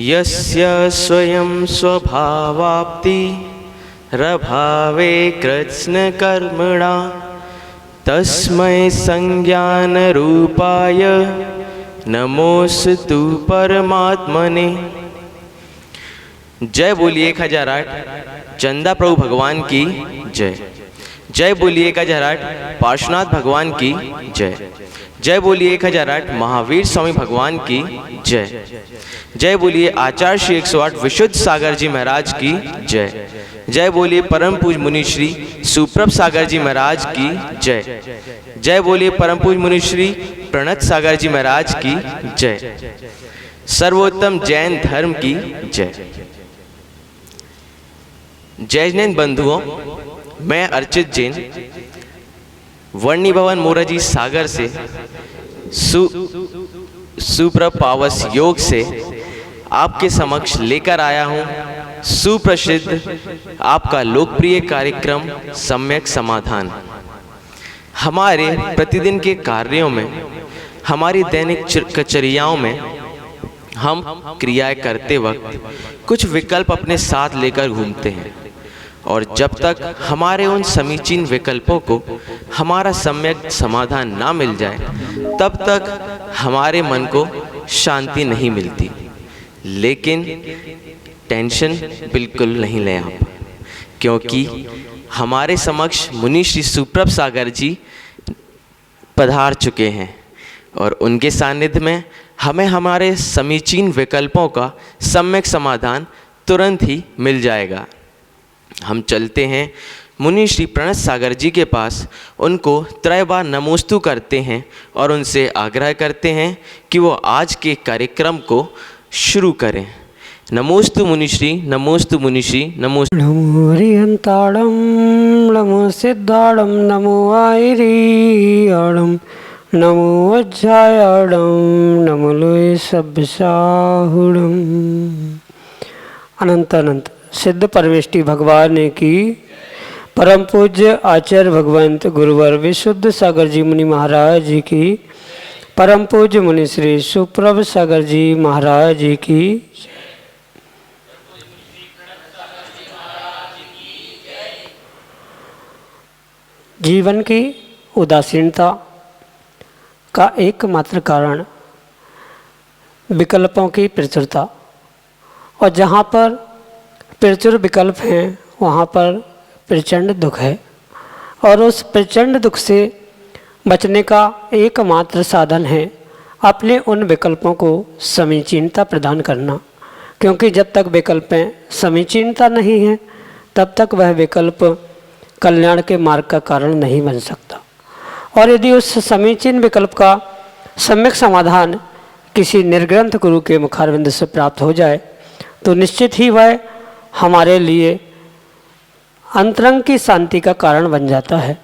यस्य स्वयं स्वभावाप्ति रभावे कृत्स्नकर्मणा तस्मै संज्ञानरूपाय नमोस्तु परमात्मने। जय बोलिए 1008 चंदा प्रभु भगवान की जय। जय बोलिए 1008 पार्श्वनाथ भगवान की जय। जय बोलिए 1008 महावीर स्वामी भगवान की जय। जय बोलिए आचार्य श्री 108 विशुद्ध सागर जी महाराज की जय। जय बोलिए परम पूज मुनि श्री सुप्रभ सागर जी महाराज की जय। जय बोलिए परम पूज मुनि श्री प्रणत सागर जी महाराज की जय। सर्वोत्तम जैन धर्म की जय। जय जैन बंधुओं, मैं अर्चित जैन वर्णी भवन मोराजी सागर से सुप्रभ पावस योग से आपके समक्ष लेकर आया हूं सुप्रसिद्ध आपका लोकप्रिय कार्यक्रम सम्यक समाधान। हमारे प्रतिदिन के कार्यों में, हमारी दैनिक कचरियाओं में हम क्रियाएं करते वक्त कुछ विकल्प अपने साथ लेकर घूमते हैं और जब तक हमारे उन समीचीन विकल्पों को हमारा सम्यक समाधान ना मिल जाए तब तक हमारे मन को शांति नहीं मिलती। लेकिन टेंशन बिल्कुल नहीं लें आप, क्योंकि हमारे समक्ष मुनि श्री सुप्रभ सागर जी पधार चुके हैं और उनके सानिध्य में हमें हमारे समीचीन विकल्पों का सम्यक समाधान तुरंत ही मिल जाएगा। हम चलते हैं मुनि श्री प्रणत सागर जी के पास, उनको त्रय बार नमोस्तु करते हैं और उनसे आग्रह करते हैं कि वो आज के कार्यक्रम को शुरू करें। नमोस्तु मुनिश्री, नमोस्तु मुनिश्री, नमोस्तु। नमो हरिहंताड़म नमो सिद्धाड़म नमो आयरियाड़म नमो वज्रायाड़म नमो लोय सभ्यसाहुड़म। अनंत अनंत सिद्ध परमेष्टि भगवान की परम पूज्य आचार्य भगवंत गुरुवर विशुद्ध सागर जी मुनि महाराज जी की, परम पूज्य मुनि श्री सुप्रभ सागर जी महाराज जी की, जीवन की उदासीनता का एकमात्र कारण विकल्पों की प्रचुरता, और जहाँ पर प्रचुर विकल्प हैं वहाँ पर प्रचंड दुख है। और उस प्रचंड दुख से बचने का एकमात्र साधन है अपने उन विकल्पों को समीचीनता प्रदान करना, क्योंकि जब तक विकल्प में समीचीनता नहीं है तब तक वह विकल्प कल्याण के मार्ग का कारण नहीं बन सकता। और यदि उस समीचीन विकल्प का सम्यक समाधान किसी निर्ग्रंथ गुरु के मुखारविंद से प्राप्त हो जाए तो निश्चित ही वह हमारे लिए अंतरंग की शांति का कारण बन जाता है।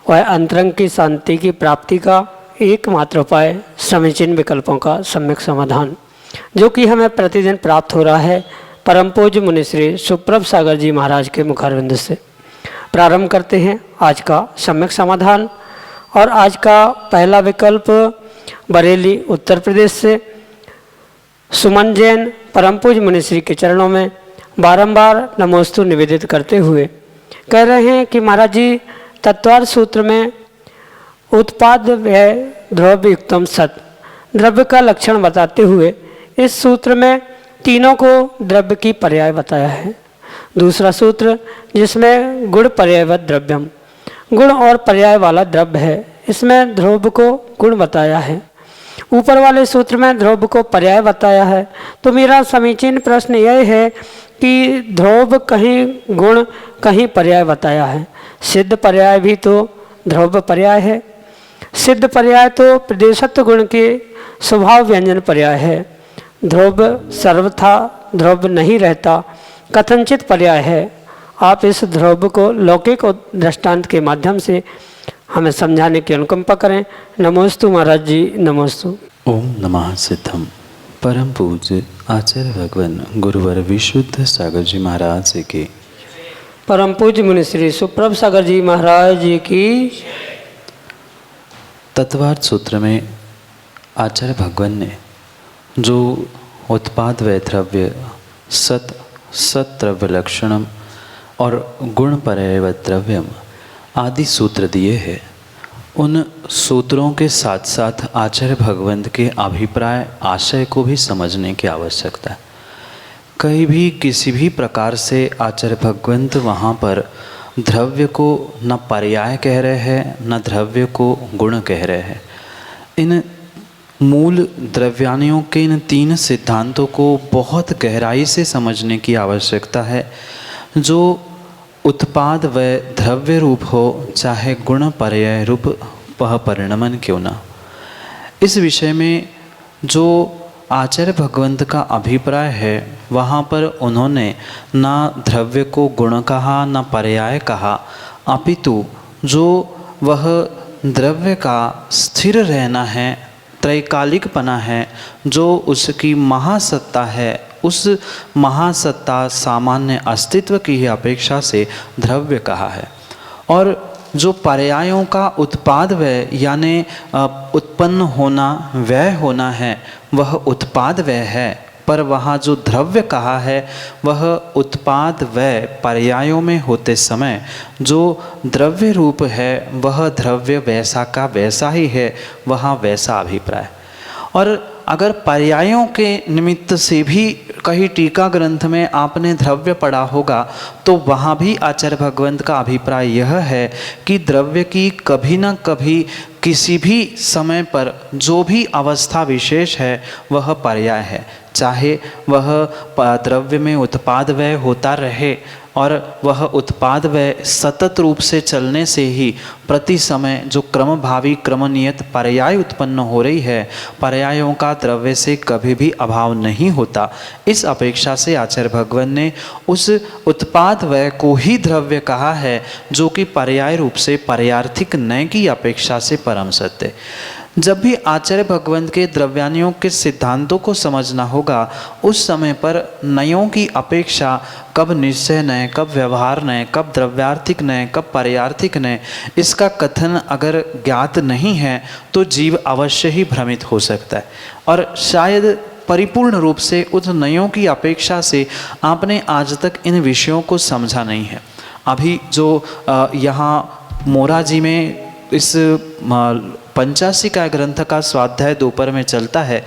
वह अंतरंग की शांति की प्राप्ति का एकमात्र उपाय समीचीन विकल्पों का सम्यक समाधान, जो कि हमें प्रतिदिन प्राप्त हो रहा है परम पूज्य मुनि श्री सुप्रभ सागर जी महाराज के मुखारविंद से। प्रारंभ करते हैं आज का सम्यक समाधान। और आज का पहला विकल्प बरेली उत्तर प्रदेश से सुमन जैन परम पूज्य मुनि श्री के चरणों में बारंबार नमोस्तु निवेदित करते हुए कह रहे हैं कि महाराज जी तत्वार्थ सूत्र में उत्पाद व्यय द्रव्य युक्तम सत द्रव्य का लक्षण बताते हुए इस सूत्र में तीनों को द्रव्य की पर्याय बताया है। दूसरा सूत्र जिसमें गुण पर्यायवत द्रव्यम, गुण और पर्याय वाला द्रव्य है, इसमें ध्रुव को गुण बताया है। ऊपर वाले सूत्र में ध्रुव को पर्याय बताया है। तो मेरा समीचीन प्रश्न यह है कि ध्रुव कहीं गुण कहीं पर्याय बताया है। सिद्ध पर्याय भी तो ध्रुव पर्याय है। सिद्ध पर्याय तो प्रदेशत्व गुण के स्वभाव व्यंजन पर्याय है। ध्रुव सर्वथा ध्रुव नहीं रहता, कथनचित पर्याय है। आप इस ध्रुव को लौकिक दृष्टांत के माध्यम से हमें समझाने की अनुकंपा करें। नमोस्तु महाराज जी, नमोस्तु। ओम नमः सिद्धम। परम पूज्य आचार्य भगवान गुरुवर विशुद्ध सागर जी महाराज जी की, परम पूज्य मुनि श्री सुप्रभ सागर जी महाराज जी की। तत्वार्थ सूत्र में आचार्य भगवान ने जो उत्पाद व द्रव्य सत सत द्रव्य लक्षणम और गुण पर्याय द्रव्यम आदि सूत्र दिए हैं। उन सूत्रों के साथ साथ आचार्य भगवंत के अभिप्राय आशय को भी समझने की आवश्यकता है। कहीं भी किसी भी प्रकार से आचार्य भगवंत वहाँ पर द्रव्य को न पर्याय कह रहे हैं न द्रव्य को गुण कह रहे हैं। इन मूल द्रव्यानियों के इन तीन सिद्धांतों को बहुत गहराई से समझने की आवश्यकता है। जो उत्पाद व द्रव्य रूप हो, चाहे गुण पर्याय रूप वह परिणमन क्यों ना। इस विषय में जो आचार्य भगवंत का अभिप्राय है, वहाँ पर उन्होंने ना द्रव्य को गुण कहा न पर्याय कहा, अपितु जो वह द्रव्य का स्थिर रहना है, त्रैकालिकपना है, जो उसकी महासत्ता है, उस महासत्ता सामान्य अस्तित्व की ही अपेक्षा से द्रव्य कहा है। और जो पर्यायों का उत्पाद व्यय यानी उत्पन्न होना व्यय होना है, वह उत्पाद व्यय है। पर वहाँ जो द्रव्य कहा है वह उत्पाद व्यय पर्यायों में होते समय जो द्रव्य रूप है वह द्रव्य वैसा का वैसा ही है, वहाँ वैसा अभिप्राय। और अगर पर्यायों के निमित्त से भी कहीं टीका ग्रंथ में आपने द्रव्य पढ़ा होगा तो वहाँ भी आचार्य भगवंत का अभिप्राय यह है कि द्रव्य की कभी न कभी किसी भी समय पर जो भी अवस्था विशेष है वह पर्याय है। चाहे वह द्रव्य में उत्पाद व्यय होता रहे और वह उत्पाद व्यय सतत रूप से चलने से ही प्रति समय जो क्रमभावी क्रमनियत पर्याय उत्पन्न हो रही है, पर्यायों का द्रव्य से कभी भी अभाव नहीं होता। इस अपेक्षा से आचार्य भगवान ने उस उत्पाद व्यय को ही द्रव्य कहा है, जो कि पर्याय रूप से पर्यार्थिक नय की अपेक्षा से परम सत्य। जब भी आचार्य भगवंत के द्रव्यानियों के सिद्धांतों को समझना होगा, उस समय पर नयों की अपेक्षा कब निश्चय नय, कब व्यवहार नय, कब द्रव्यार्थिक नय, कब पर्यार्थिक नय, इसका कथन अगर ज्ञात नहीं है तो जीव अवश्य ही भ्रमित हो सकता है। और शायद परिपूर्ण रूप से उस नयों की अपेक्षा से आपने आज तक इन विषयों को समझा नहीं है। अभी जो यहाँ मोराजी में इस पंचाशिका ग्रंथ का स्वाध्याय दोपहर में चलता है,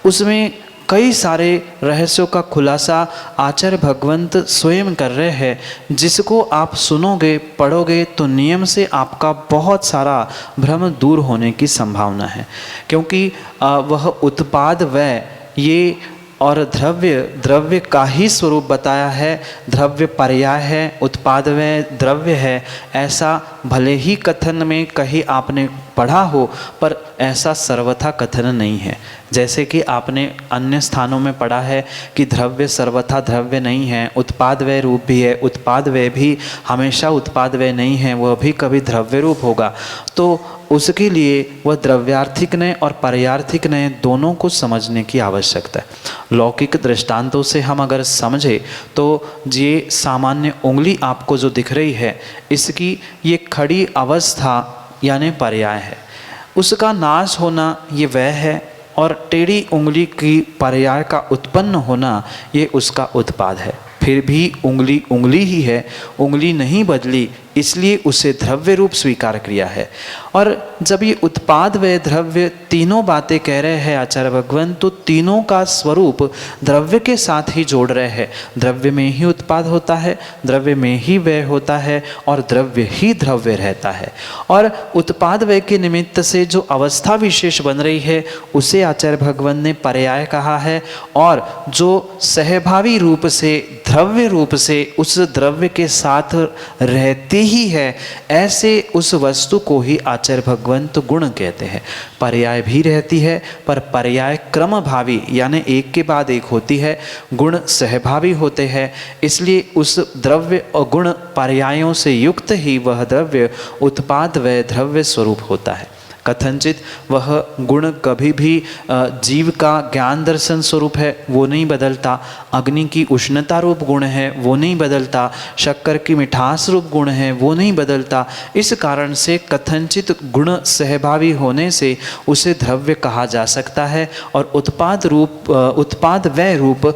उसमें कई सारे रहस्यों का खुलासा आचार्य भगवंत स्वयं कर रहे हैं, जिसको आप सुनोगे पढ़ोगे तो नियम से आपका बहुत सारा भ्रम दूर होने की संभावना है। क्योंकि वह उत्पाद व्यय ये और द्रव्य का ही स्वरूप बताया है। द्रव्य पर्याय है, उत्पाद व्यय द्रव्य है, ऐसा भले ही कथन में कहीं आपने पढ़ा हो, पर ऐसा सर्वथा कथन नहीं है। जैसे कि आपने अन्य स्थानों में पढ़ा है कि द्रव्य सर्वथा द्रव्य नहीं है, उत्पाद व्यय रूप भी है, उत्पाद व्यय भी हमेशा उत्पाद व्यय नहीं है, वह भी कभी द्रव्य रूप होगा। तो उसके लिए वह द्रव्यार्थिक नय और पर्यार्थिक नय दोनों को समझने की आवश्यकता है। लौकिक दृष्टांतों से हम अगर समझे तो ये सामान्य उंगली आपको जो दिख रही है, इसकी ये खड़ी अवस्था यानी पर्याय है, उसका नाश होना ये वह है, और टेढ़ी उंगली की पर्याय का उत्पन्न होना ये उसका उत्पाद है। फिर भी उंगली उंगली ही है, उंगली नहीं बदली, इसलिए उसे द्रव्य रूप स्वीकार किया है। और जब ये उत्पाद व द्रव्य तीनों बातें कह रहे हैं आचार्य भगवान, तो तीनों का स्वरूप द्रव्य के साथ ही जोड़ रहे हैं। द्रव्य में ही उत्पाद होता है, द्रव्य में ही व्यय होता है, और द्रव्य ही द्रव्य रहता है। और उत्पाद व्यय के निमित्त से जो अवस्था विशेष बन रही है उसे आचार्य भगवान ने पर्याय कहा है, और जो सहभावी रूप से द्रव्य रूप से उस द्रव्य के साथ रहते ही है, ऐसे उस वस्तु को ही आचार्य भगवंत गुण कहते हैं। पर्याय भी रहती है, पर पर्याय क्रमभावी यानी एक के बाद एक होती है, गुण सहभावी होते हैं, इसलिए उस द्रव्य और गुण पर्यायों से युक्त ही वह द्रव्य उत्पाद व द्रव्य स्वरूप होता है। कथनचित वह गुण कभी भी जीव का ज्ञान दर्शन स्वरूप है, वो नहीं बदलता। अग्नि की उष्णता रूप गुण है, वो नहीं बदलता। शक्कर की मिठास रूप गुण है, वो नहीं बदलता। इस कारण से कथनचित गुण सहभावी होने से उसे द्रव्य कहा जा सकता है और उत्पाद व रूप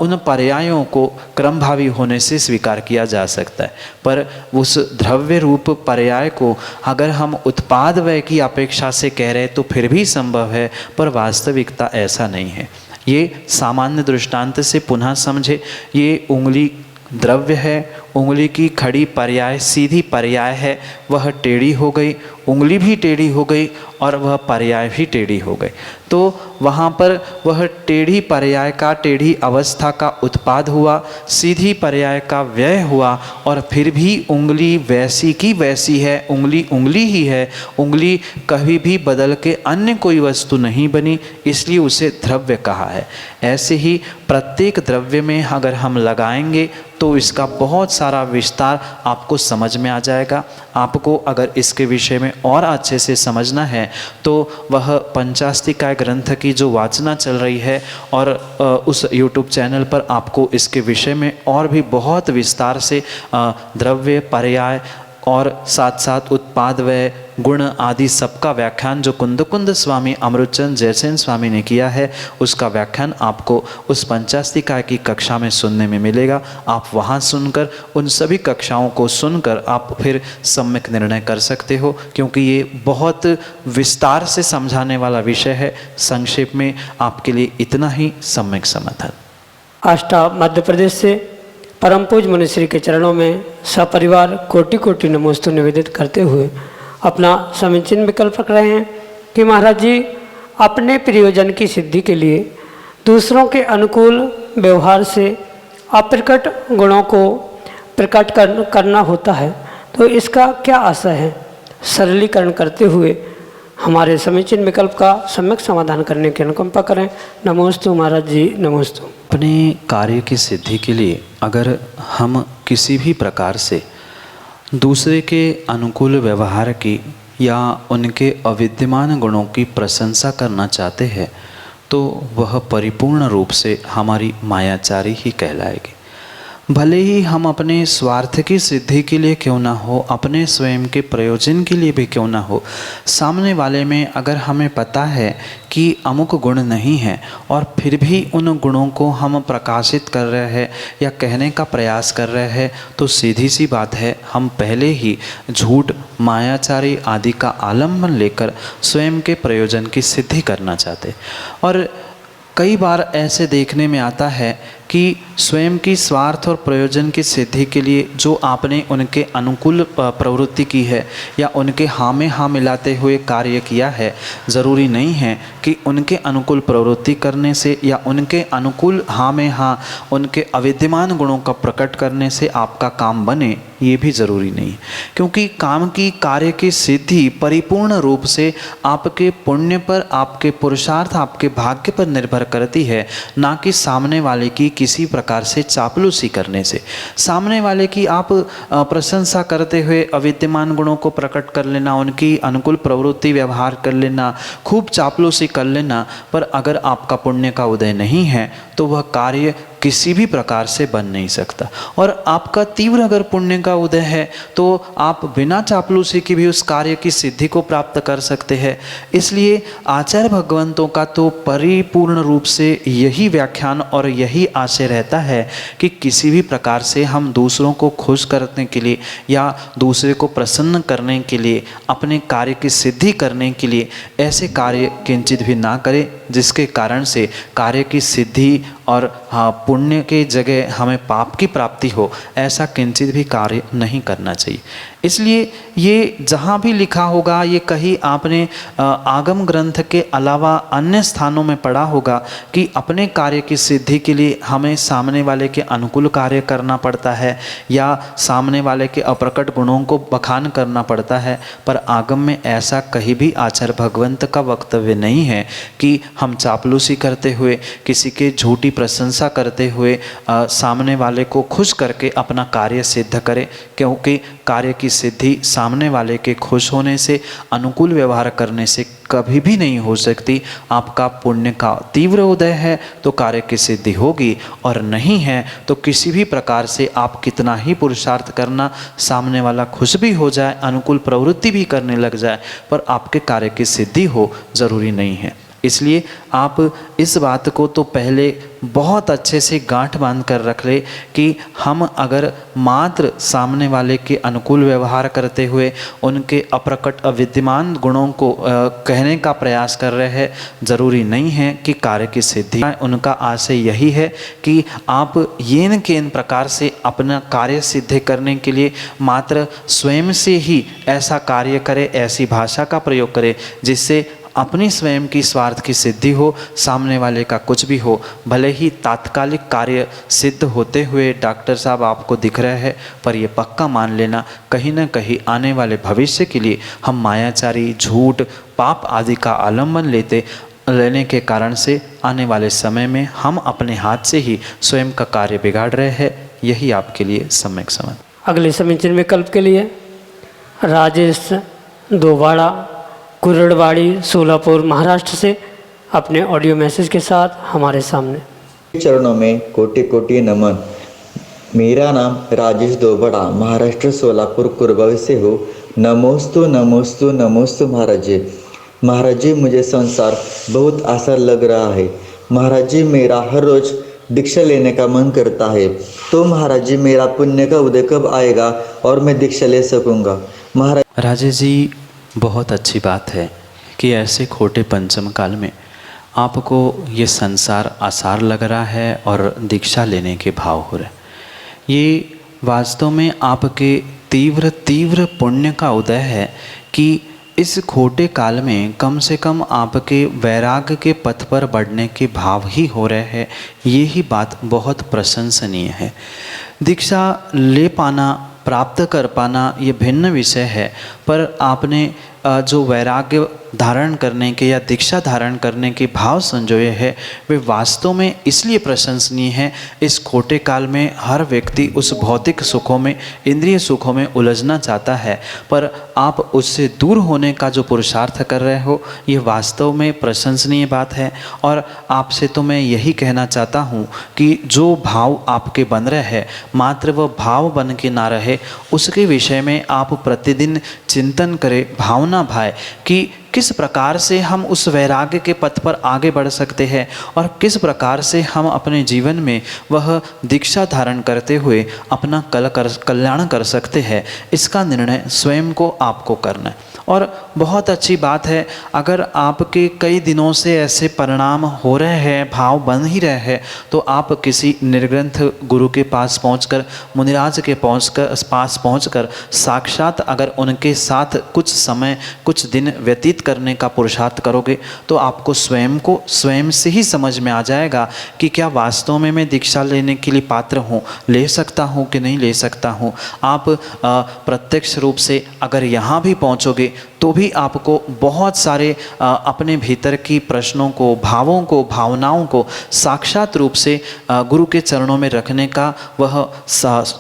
उन पर्यायों को क्रमभावी होने से स्वीकार किया जा सकता है। पर उस द्रव्य रूप पर्याय को अगर हम उत्पाद व्यय की अपेक्षा से कह रहे तो फिर भी संभव है, पर वास्तविकता ऐसा नहीं है। ये सामान्य दृष्टांत से पुनः समझे। ये उंगली द्रव्य है, उंगली की खड़ी पर्याय सीधी पर्याय है, वह टेढ़ी हो गई, उंगली भी टेढ़ी हो गई और वह पर्याय भी टेढ़ी हो गई। तो वहाँ पर वह टेढ़ी पर्याय का टेढ़ी अवस्था का उत्पाद हुआ, सीधी पर्याय का व्यय हुआ और फिर भी उंगली वैसी की वैसी है, उंगली उंगली ही है। उंगली कभी भी बदल के अन्य कोई वस्तु नहीं बनी, इसलिए उसे द्रव्य कहा है। ऐसे ही प्रत्येक द्रव्य में अगर हम लगाएंगे तो इसका बहुत सारा विस्तार आपको समझ में आ जाएगा। आपको अगर इसके विषय में और अच्छे से समझना है तो वह पंचास्तिकाय ग्रंथ की जो वाचना चल रही है और उस YouTube चैनल पर आपको इसके विषय में और भी बहुत विस्तार से द्रव्य, पर्याय और साथ साथ उत्पाद व गुण आदि सबका व्याख्यान जो कुंद स्वामी अमृतचंद जयसेन स्वामी ने किया है, उसका व्याख्यान आपको उस पंचास्तिकाय की कक्षा में सुनने में मिलेगा। आप वहाँ सुनकर उन सभी कक्षाओं को सुनकर आप फिर सम्यक निर्णय कर सकते हो, क्योंकि ये बहुत विस्तार से समझाने वाला विषय है। संक्षेप में आपके लिए इतना ही सम्यक समाधान। आष्टा मध्य प्रदेश से परम पूज्य मुनिश्री के चरणों में सपरिवार कोटि कोटि नमोस्तु निवेदित करते हुए अपना समीचीन विकल्प रख रहे हैं कि महाराज जी, अपने प्रयोजन की सिद्धि के लिए दूसरों के अनुकूल व्यवहार से अप्रकट गुणों को प्रकट करना होता है, तो इसका क्या आशय है? सरलीकरण करते हुए हमारे समीचीन विकल्प का सम्यक समाधान करने की अनुकंपा करें। नमोस्तु महाराज जी, नमोस्तु। अपने कार्य की सिद्धि के लिए अगर हम किसी भी प्रकार से दूसरे के अनुकूल व्यवहार की या उनके अविद्यमान गुणों की प्रशंसा करना चाहते हैं तो वह परिपूर्ण रूप से हमारी मायाचारी ही कहलाएगी। भले ही हम अपने स्वार्थ की सिद्धि के लिए क्यों ना हो, अपने स्वयं के प्रयोजन के लिए भी क्यों ना हो, सामने वाले में अगर हमें पता है कि अमुक गुण नहीं है और फिर भी उन गुणों को हम प्रकाशित कर रहे हैं या कहने का प्रयास कर रहे हैं, तो सीधी सी बात है, हम पहले ही झूठ, मायाचारी आदि का आलम्बन लेकर स्वयं के प्रयोजन की सिद्धि करना चाहते। और कई बार ऐसे देखने में आता है कि स्वयं की स्वार्थ और प्रयोजन की सिद्धि के लिए जो आपने उनके अनुकूल प्रवृत्ति की है या उनके हाँ में हाँ मिलाते हुए कार्य किया है, ज़रूरी नहीं है कि उनके अनुकूल प्रवृत्ति करने से या उनके अनुकूल हाँ में हाँ उनके अविद्यमान गुणों का प्रकट करने से आपका काम बने, ये भी ज़रूरी नहीं। क्योंकि काम की कार्य की सिद्धि परिपूर्ण रूप से आपके पुण्य पर, आपके पुरुषार्थ, आपके भाग्य पर निर्भर करती है, ना कि सामने वाले की किसी प्रकार से चापलूसी करने से। सामने वाले की आप प्रशंसा करते हुए अविद्यमान गुणों को प्रकट कर लेना, उनकी अनुकूल प्रवृत्ति व्यवहार कर लेना, खूब चापलूसी कर लेना, पर अगर आपका पुण्य का उदय नहीं है तो वह कार्य किसी भी प्रकार से बन नहीं सकता। और आपका तीव्र अगर पुण्य का उदय है तो आप बिना चापलूसी की भी उस कार्य की सिद्धि को प्राप्त कर सकते हैं। इसलिए आचार्य भगवंतों का तो परिपूर्ण रूप से यही व्याख्यान और यही आशय रहता है कि किसी भी प्रकार से हम दूसरों को खुश करने के लिए या दूसरे को प्रसन्न करने के लिए, अपने कार्य की सिद्धि करने के लिए ऐसे कार्य किंचित भी ना करें जिसके कारण से कार्य की सिद्धि और पुण्य के जगह हमें पाप की प्राप्ति हो, ऐसा किंचित भी कार्य नहीं करना चाहिए। इसलिए ये जहाँ भी लिखा होगा, ये कहीं आपने आगम ग्रंथ के अलावा अन्य स्थानों में पढ़ा होगा कि अपने कार्य की सिद्धि के लिए हमें सामने वाले के अनुकूल कार्य करना पड़ता है या सामने वाले के अप्रकट गुणों को बखान करना पड़ता है। पर आगम में ऐसा कहीं भी आचार्य भगवंत का वक्तव्य नहीं है कि हम चापलूसी करते हुए, किसी के झूठी प्रशंसा करते हुए सामने वाले को खुश करके अपना कार्य सिद्ध करें, क्योंकि कार्य की सिद्धि सामने वाले के खुश होने से, अनुकूल व्यवहार करने से कभी भी नहीं हो सकती। आपका पुण्य का तीव्र उदय है तो कार्य की सिद्धि होगी, और नहीं है तो किसी भी प्रकार से आप कितना ही पुरुषार्थ करना, सामने वाला खुश भी हो जाए, अनुकूल प्रवृत्ति भी करने लग जाए, पर आपके कार्य की सिद्धि हो ज़रूरी नहीं है। इसलिए आप इस बात को तो पहले बहुत अच्छे से गांठ बांध कर रख ले कि हम अगर मात्र सामने वाले के अनुकूल व्यवहार करते हुए उनके अप्रकट अविद्यमान गुणों को कहने का प्रयास कर रहे हैं, ज़रूरी नहीं है कि कार्य की सिद्धि। उनका आशय यही है कि आप ये न केन प्रकार से अपना कार्य सिद्ध करने के लिए मात्र स्वयं से ही ऐसा कार्य करें, ऐसी भाषा का प्रयोग करें जिससे अपनी स्वयं की स्वार्थ की सिद्धि हो, सामने वाले का कुछ भी हो। भले ही तात्कालिक कार्य सिद्ध होते हुए डॉक्टर साहब आपको दिख रहे हैं, पर ये पक्का मान लेना कहीं न कहीं आने वाले भविष्य के लिए हम मायाचारी, झूठ, पाप आदि का आलम्बन लेने के कारण से आने वाले समय में हम अपने हाथ से ही स्वयं का कार्य बिगाड़ रहे हैं। यही आपके लिए सम्यक समझ। अगले समीचीन विकल्प के लिए राजेश दोबाड़ा, कुरड़वाड़ी, सोलापुर, महाराष्ट्र से अपने ऑडियो मैसेज के साथ हमारे सामने। चरणों में कोटि कोटि नमन। मेरा नाम राजेश दोबड़ा, महाराष्ट्र सोलापुर कुरबावी से हो। नमोस्तु नमोस्तु नमोस्तु महाराज जी। महाराज जी, मुझे संसार बहुत आसान लग रहा है। महाराज जी, मेरा हर रोज दीक्षा लेने का मन करता है, तो महाराज जी मेरा पुण्य का उदय कब आएगा और मैं दीक्षा ले सकूँगा? महाराज राजेश जी, बहुत अच्छी बात है कि ऐसे खोटे पंचम काल में आपको ये संसार आसार लग रहा है और दीक्षा लेने के भाव हो रहे। ये वास्तव में आपके तीव्र तीव्र पुण्य का उदय है कि इस खोटे काल में कम से कम आपके वैराग्य के पथ पर बढ़ने के भाव ही हो रहे हैं। ये ही बात बहुत प्रशंसनीय है। दीक्षा ले पाना, प्राप्त कर पाना ये भिन्न विषय है, पर आपने जो वैराग्य धारण करने के या दीक्षा धारण करने के भाव संजोए है, वे वास्तव में इसलिए प्रशंसनीय है। इस खोटे काल में हर व्यक्ति उस भौतिक सुखों में, इंद्रिय सुखों में उलझना चाहता है, पर आप उससे दूर होने का जो पुरुषार्थ कर रहे हो, ये वास्तव में प्रशंसनीय बात है। और आपसे तो मैं यही कहना चाहता हूँ कि जो भाव आपके बन रहे हैं, मात्र वह भाव बन के ना रहे, उसके विषय में आप प्रतिदिन चिंतन करें, भावना भाए कि किस प्रकार से हम उस वैराग्य के पथ पर आगे बढ़ सकते हैं और किस प्रकार से हम अपने जीवन में वह दीक्षा धारण करते हुए अपना कल्याण कर सकते हैं। इसका निर्णय स्वयं को आपको करना है। और बहुत अच्छी बात है, अगर आपके कई दिनों से ऐसे परिणाम हो रहे हैं, भाव बन ही रहे हैं, तो आप किसी निर्ग्रंथ गुरु के पास पहुंचकर, मुनिराज के पास पहुंचकर साक्षात अगर उनके साथ कुछ समय, कुछ दिन व्यतीत करने का पुरुषार्थ करोगे, तो आपको स्वयं को स्वयं से ही समझ में आ जाएगा कि क्या वास्तव में मैं दीक्षा लेने के लिए पात्र हूँ, ले सकता हूँ कि नहीं ले सकता हूँ। आप प्रत्यक्ष रूप से अगर यहाँ भी पहुँचोगे तो भी आपको बहुत सारे अपने भीतर की प्रश्नों को, भावों को, भावनाओं को साक्षात रूप से गुरु के चरणों में रखने का वह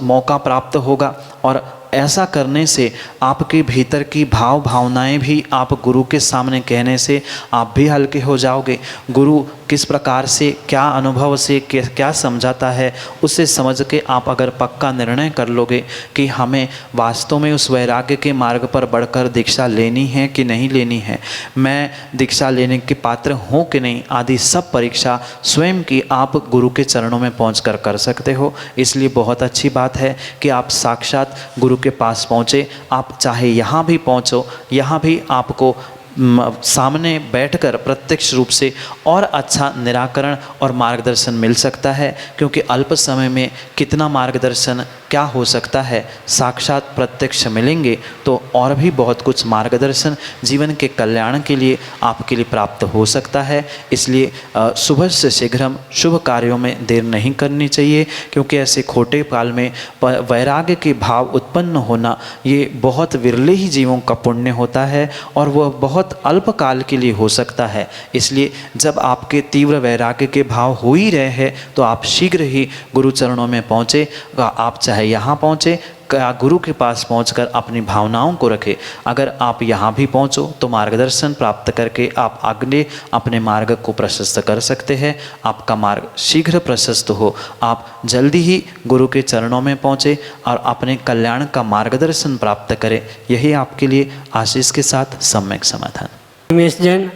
मौका प्राप्त होगा। और ऐसा करने से आपके भीतर की भावनाएं भी आप गुरु के सामने कहने से आप भी हल्के हो जाओगे। गुरु किस प्रकार से, क्या अनुभव से क्या समझाता है, उसे समझ के आप अगर पक्का निर्णय कर लोगे कि हमें वास्तव में उस वैराग्य के मार्ग पर बढ़कर दीक्षा लेनी है कि नहीं लेनी है, मैं दीक्षा लेने के पात्र हूँ कि नहीं, आदि सब परीक्षा स्वयं की आप गुरु के चरणों में पहुँच कर सकते हो। इसलिए बहुत अच्छी बात है कि आप साक्षात गुरु के पास पहुँचे। आप चाहे यहाँ भी पहुँचो, यहाँ भी आपको सामने बैठकर प्रत्यक्ष रूप से और अच्छा निराकरण और मार्गदर्शन मिल सकता है, क्योंकि अल्प समय में कितना मार्गदर्शन क्या हो सकता है, साक्षात प्रत्यक्ष मिलेंगे तो और भी बहुत कुछ मार्गदर्शन जीवन के कल्याण के लिए आपके लिए प्राप्त हो सकता है। इसलिए सुबह से शीघ्र शुभ कार्यों में देर नहीं करनी चाहिए, क्योंकि ऐसे खोटे काल में वैराग्य के भाव उत्पन्न होना ये बहुत विरले ही जीवों का पुण्य होता है और वह बहुत अल्प काल के लिए हो सकता है। इसलिए जब आपके तीव्र वैराग्य के भाव हो ही रहे हैं तो आप शीघ्र ही गुरु चरणों में पहुँचे। आप चाहे यहाँ पहुँचे, गुरु के पास पहुंचकर अपनी भावनाओं को रखें। अगर आप यहाँ भी पहुँचो तो मार्गदर्शन प्राप्त करके आप अगले अपने मार्ग को प्रशस्त कर सकते हैं। आपका मार्ग शीघ्र प्रशस्त हो, आप जल्दी ही गुरु के चरणों में पहुँचे और अपने कल्याण का मार्गदर्शन प्राप्त करें। यही आपके लिए आशीष के साथ सम्यक समाधान। रमेश जैन,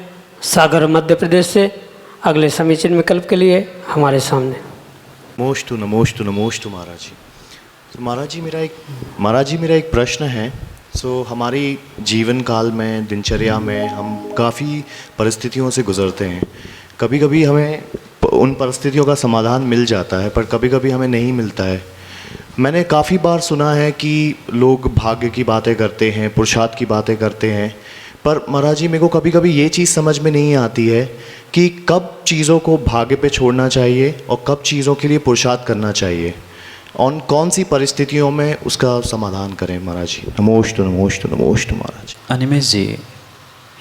सागर, मध्य प्रदेश से अगले समीचीन विकल्प के लिए हमारे सामने। नमोस्तु नमोस्तु नमोस्तु महाराज जी। तो महाराज जी मेरा एक प्रश्न है। हमारी जीवन काल में, दिनचर्या में हम काफ़ी परिस्थितियों से गुज़रते हैं। कभी कभी हमें उन परिस्थितियों का समाधान मिल जाता है, पर कभी कभी हमें नहीं मिलता है। मैंने काफ़ी बार सुना है कि लोग भाग्य की बातें करते हैं, पुरुषार्थ की बातें करते हैं, पर महाराज जी मेरे को कभी कभी ये चीज़ समझ में नहीं आती है कि कब चीज़ों को भाग्य पे छोड़ना चाहिए और कब चीज़ों के लिए पुरुषार्थ करना चाहिए, और कौन सी परिस्थितियों में उसका समाधान करें महाराज जी। नमोस्तु नमोस्तु नमोस्तु महाराज। अनिमेश जी,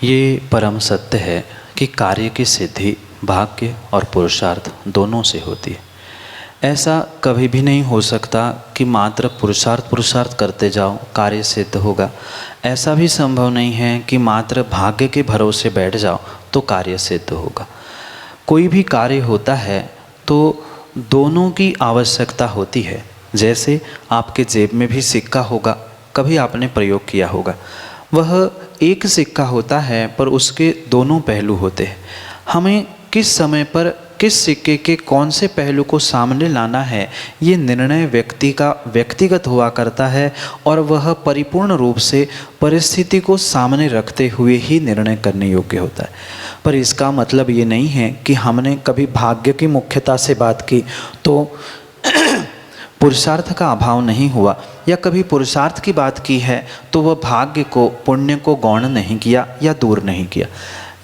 ये परम सत्य है कि कार्य की सिद्धि भाग्य और पुरुषार्थ दोनों से होती है। ऐसा कभी भी नहीं हो सकता कि मात्र पुरुषार्थ करते जाओ कार्य सिद्ध होगा। ऐसा भी संभव नहीं है कि मात्र भाग्य के भरोसे बैठ जाओ तो कार्य सिद्ध होगा। कोई भी कार्य होता है तो दोनों की आवश्यकता होती है। जैसे आपके जेब में भी सिक्का होगा, कभी आपने प्रयोग किया होगा। वह एक सिक्का होता है पर उसके दोनों पहलू होते हैं। हमें किस समय पर किस सिक्के के कौन से पहलू को सामने लाना है, ये निर्णय व्यक्ति का व्यक्तिगत हुआ करता है और वह परिपूर्ण रूप से परिस्थिति को सामने रखते हुए ही निर्णय करने योग्य होता है। पर इसका मतलब ये नहीं है कि हमने कभी भाग्य की मुख्यता से बात की तो पुरुषार्थ का अभाव नहीं हुआ, या कभी पुरुषार्थ की बात की है तो वह भाग्य को, पुण्य को गौण नहीं किया या दूर नहीं किया।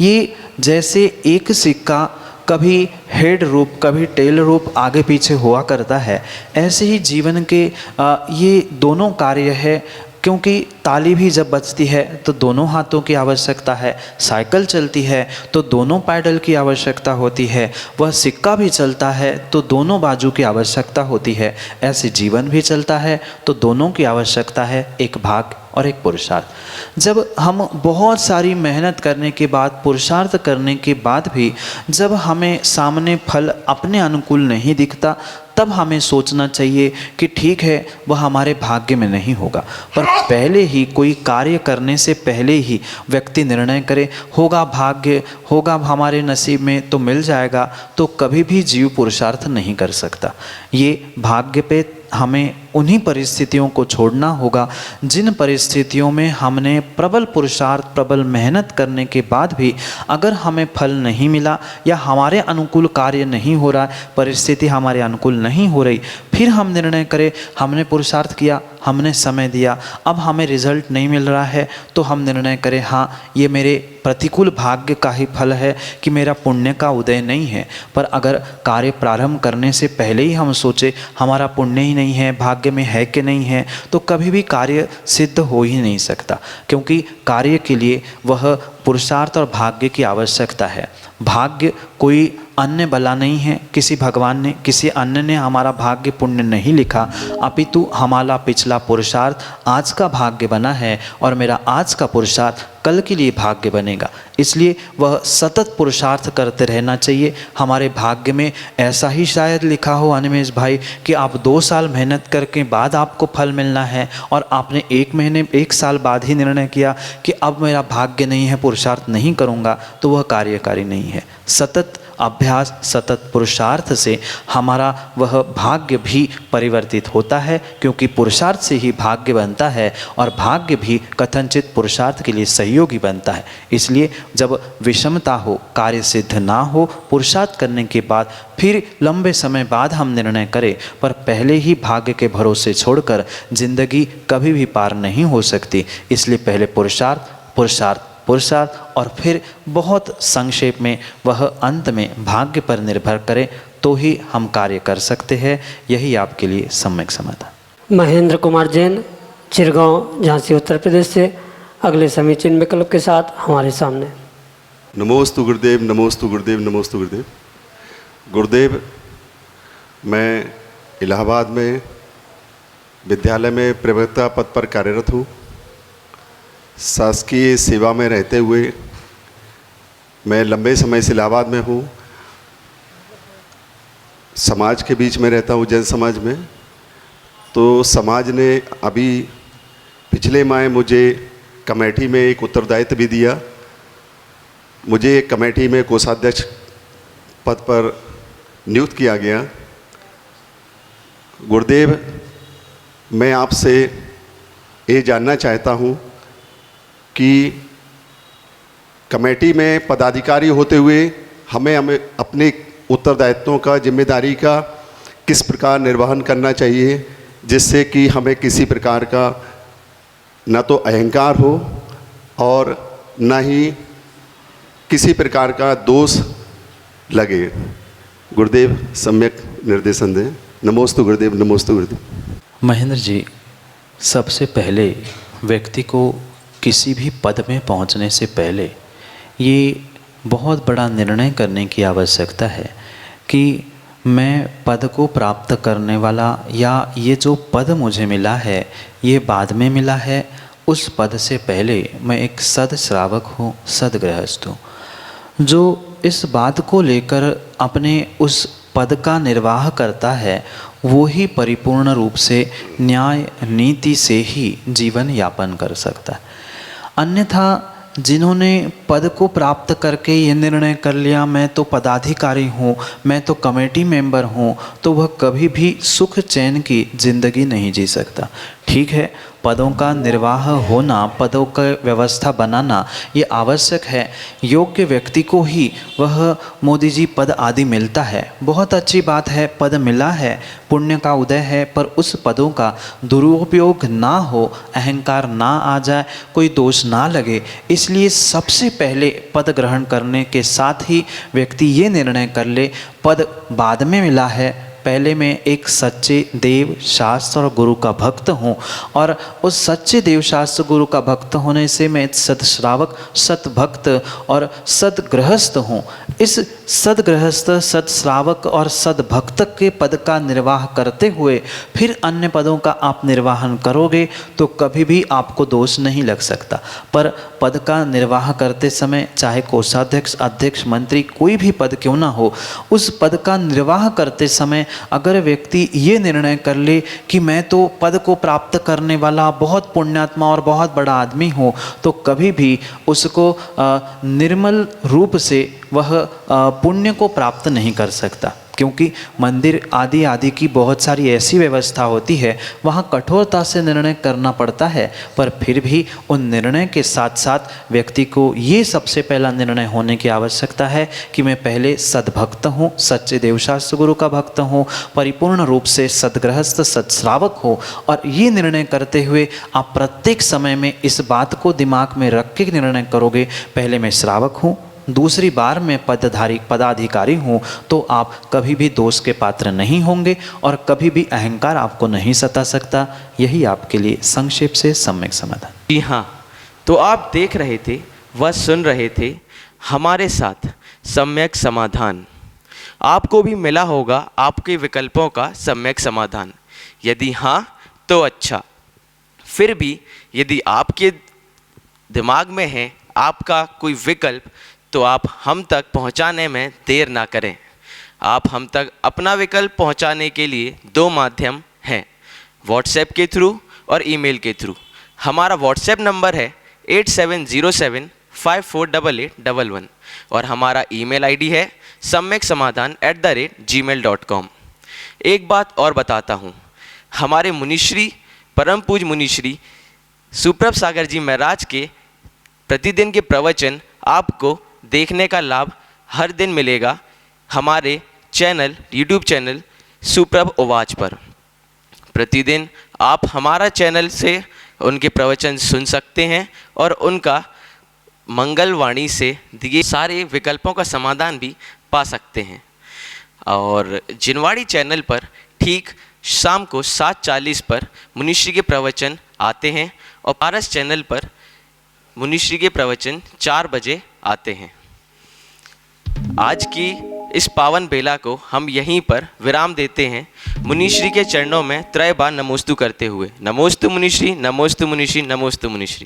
ये जैसे एक सिक्का कभी हेड रूप कभी टेल रूप आगे पीछे हुआ करता है, ऐसे ही जीवन के ये दोनों कार्य है। क्योंकि ताली भी जब बजती है तो दोनों हाथों की आवश्यकता है, साइकिल चलती है तो दोनों पैडल की आवश्यकता होती है, वह सिक्का भी चलता है तो दोनों बाजू की आवश्यकता होती है। ऐसे जीवन भी चलता है तो दोनों की आवश्यकता है, एक भाग्य और एक पुरुषार्थ। जब हम बहुत सारी मेहनत करने के बाद, पुरुषार्थ करने के बाद भी जब हमें सामने फल अपने अनुकूल नहीं दिखता, तब हमें सोचना चाहिए कि ठीक है वह हमारे भाग्य में नहीं होगा। पर पहले ही कोई कार्य करने से पहले ही व्यक्ति निर्णय करे होगा भाग्य, होगा हमारे नसीब में तो मिल जाएगा, तो कभी भी जीव पुरुषार्थ नहीं कर सकता। ये भाग्य पे हमें उन्हीं परिस्थितियों को छोड़ना होगा जिन परिस्थितियों में हमने प्रबल पुरुषार्थ, प्रबल मेहनत करने के बाद भी अगर हमें फल नहीं मिला या हमारे अनुकूल कार्य नहीं हो रहा, परिस्थिति हमारे अनुकूल नहीं हो रही, फिर हम निर्णय करें हमने पुरुषार्थ किया, हमने समय दिया, अब हमें रिजल्ट नहीं मिल रहा है, तो हम निर्णय करें हाँ ये मेरे प्रतिकूल भाग्य का ही फल है कि मेरा पुण्य का उदय नहीं है। पर अगर कार्य प्रारंभ करने से पहले ही हम सोचे हमारा पुण्य ही नहीं है, भाग्य में है कि नहीं है, तो कभी भी कार्य सिद्ध हो ही नहीं सकता। क्योंकि कार्य के लिए वह पुरुषार्थ और भाग्य की आवश्यकता है। भाग्य कोई अन्य बला नहीं है, किसी भगवान ने, किसी अन्य ने हमारा भाग्य पुण्य नहीं लिखा, अपितु हमारा पिछला पुरुषार्थ आज का भाग्य बना है और मेरा आज का पुरुषार्थ कल के लिए भाग्य बनेगा। इसलिए वह सतत पुरुषार्थ करते रहना चाहिए। हमारे भाग्य में ऐसा ही शायद लिखा हो अनिमेश भाई कि आप 2 साल मेहनत करके बाद आपको फल मिलना है और आपने 1 महीने 1 साल बाद ही निर्णय किया कि अब मेरा भाग्य नहीं है, पुरुषार्थ नहीं करूँगा, तो वह कार्यकारी नहीं है। सतत अभ्यास सतत पुरुषार्थ से हमारा वह भाग्य भी परिवर्तित होता है, क्योंकि पुरुषार्थ से ही भाग्य बनता है और भाग्य भी कथनचित पुरुषार्थ के लिए सहयोगी बनता है। इसलिए जब विषमता हो, कार्य सिद्ध ना हो, पुरुषार्थ करने के बाद फिर लंबे समय बाद हम निर्णय करें, पर पहले ही भाग्य के भरोसे छोड़कर जिंदगी कभी भी पार नहीं हो सकती। इसलिए पहले पुरुषार्थ पुरुषार्थ पुरुषार्थ और फिर बहुत संक्षेप में वह अंत में भाग्य पर निर्भर करें तो ही हम कार्य कर सकते हैं। यही आपके लिए सम्यक समाधान। महेंद्र कुमार जैन, चिरगांव, झांसी, उत्तर प्रदेश से अगले समीचीन विकल्प के साथ हमारे सामने। नमोस्तु गुरुदेव, नमोस्तु गुरुदेव, नमोस्तु गुरुदेव। गुरुदेव, मैं इलाहाबाद में विद्यालय में प्रवक्ता पद पर कार्यरत हूँ। शासकीय सेवा में रहते हुए मैं लंबे समय से इलाहाबाद में हूँ। समाज के बीच में रहता हूँ, जैन समाज में। तो समाज ने अभी पिछले माह मुझे कमेटी में एक उत्तरदायित्व भी दिया। मुझे कमेटी में कोषाध्यक्ष पद पर नियुक्त किया गया। गुरुदेव, मैं आपसे ये जानना चाहता हूँ कि कमेटी में पदाधिकारी होते हुए हमें अपने उत्तरदायित्वों का, जिम्मेदारी का किस प्रकार निर्वहन करना चाहिए, जिससे कि हमें किसी प्रकार का न तो अहंकार हो और न ही किसी प्रकार का दोष लगे। गुरुदेव सम्यक निर्देशन दें। नमोस्तु गुरुदेव, नमोस्तु गुरुदेव। महेंद्र जी, सबसे पहले व्यक्ति को किसी भी पद में पहुंचने से पहले ये बहुत बड़ा निर्णय करने की आवश्यकता है कि मैं पद को प्राप्त करने वाला, या ये जो पद मुझे मिला है ये बाद में मिला है, उस पद से पहले मैं एक सद श्रावक हूँ, सदगृहस्थ हूँ, जो इस बात को लेकर अपने उस पद का निर्वाह करता है, वो ही परिपूर्ण रूप से न्याय नीति से ही जीवन यापन कर सकता है। अन्यथा जिन्होंने पद को प्राप्त करके ये निर्णय कर लिया मैं तो पदाधिकारी हूँ, मैं तो कमेटी मेंबर हूँ, तो वह कभी भी सुख चैन की जिंदगी नहीं जी सकता। ठीक है, पदों का निर्वाह होना, पदों का व्यवस्था बनाना ये आवश्यक है। योग्य व्यक्ति को ही वह मोदी जी पद आदि मिलता है। बहुत अच्छी बात है, पद मिला है, पुण्य का उदय है, पर उस पदों का दुरुपयोग ना हो, अहंकार ना आ जाए, कोई दोष ना लगे। इसलिए सबसे पहले पद ग्रहण करने के साथ ही व्यक्ति ये निर्णय कर ले, पद बाद में मिला है, पहले मैं एक सच्चे देव शास्त्र और गुरु का भक्त हूँ, और उस सच्चे देव शास्त्र गुरु का भक्त होने से मैं सतश्रावक, सतभक्त और सदगृहस्थ हूँ। इस सदगृहस्थ, सतश्रावक और सदभक्त के पद का निर्वाह करते हुए फिर अन्य पदों का आप निर्वाहन करोगे तो कभी भी आपको दोष नहीं लग सकता। पर पद का निर्वाह करते समय चाहे कोषाध्यक्ष, अध्यक्ष, मंत्री, कोई भी पद क्यों ना हो, उस पद का निर्वाह करते समय अगर व्यक्ति ये निर्णय कर ले कि मैं तो पद को प्राप्त करने वाला बहुत पुण्यात्मा और बहुत बड़ा आदमी हूँ, तो कभी भी उसको निर्मल रूप से वह पुण्य को प्राप्त नहीं कर सकता। क्योंकि मंदिर आदि आदि की बहुत सारी ऐसी व्यवस्था होती है, वहाँ कठोरता से निर्णय करना पड़ता है, पर फिर भी उन निर्णय के साथ साथ व्यक्ति को ये सबसे पहला निर्णय होने की आवश्यकता है कि मैं पहले सद्भक्त हूँ, सच्चे देवशास्त्र गुरु का भक्त हूँ, परिपूर्ण रूप से सदगृहस्थ, सतश्रावक हूँ। और ये निर्णय करते हुए आप प्रत्येक समय में इस बात को दिमाग में रख के निर्णय करोगे, पहले मैं श्रावक हूँ, दूसरी बार मैं पदाधिकारी हूँ, तो आप कभी भी दोष के पात्र नहीं होंगे और कभी भी अहंकार आपको नहीं सता सकता। यही आपके लिए संक्षेप से सम्यक समाधान। जी हाँ, तो आप देख रहे थे व सुन रहे थे हमारे साथ सम्यक समाधान। आपको भी मिला होगा आपके विकल्पों का सम्यक समाधान। यदि हाँ तो अच्छा, फिर भी यदि आपके दिमाग में है आपका कोई विकल्प, तो आप हम तक पहुंचाने में देर ना करें। आप हम तक अपना विकल्प पहुंचाने के लिए दो माध्यम हैं, व्हाट्सएप के थ्रू और ईमेल के थ्रू। हमारा व्हाट्सएप नंबर है 8707 548811 और हमारा ईमेल आईडी है samyaksamaadhan@gmail.com। एक बात और बताता हूँ, हमारे मुनिश्री परम पूज मुनिश्री सुप्रभ सागर जी महाराज के प्रतिदिन के प्रवचन आपको देखने का लाभ हर दिन मिलेगा हमारे चैनल यूट्यूब चैनल सुप्रभ ओवाच पर। प्रतिदिन आप हमारा चैनल से उनके प्रवचन सुन सकते हैं और उनका मंगलवाणी से दिए सारे विकल्पों का समाधान भी पा सकते हैं। और जिनवाड़ी चैनल पर ठीक शाम को 7:40 पर मुनिश्री के प्रवचन आते हैं और पारस चैनल पर मुनिश्री के प्रवचन 4 बजे आते हैं। आज की इस पावन बेला को हम यहीं पर विराम देते हैं, मुनिश्री के चरणों में त्रय बार नमोस्तु करते हुए। नमोस्तु मुनिश्री, नमोस्तु मुनिश्री, नमोस्तु मुनिश्री।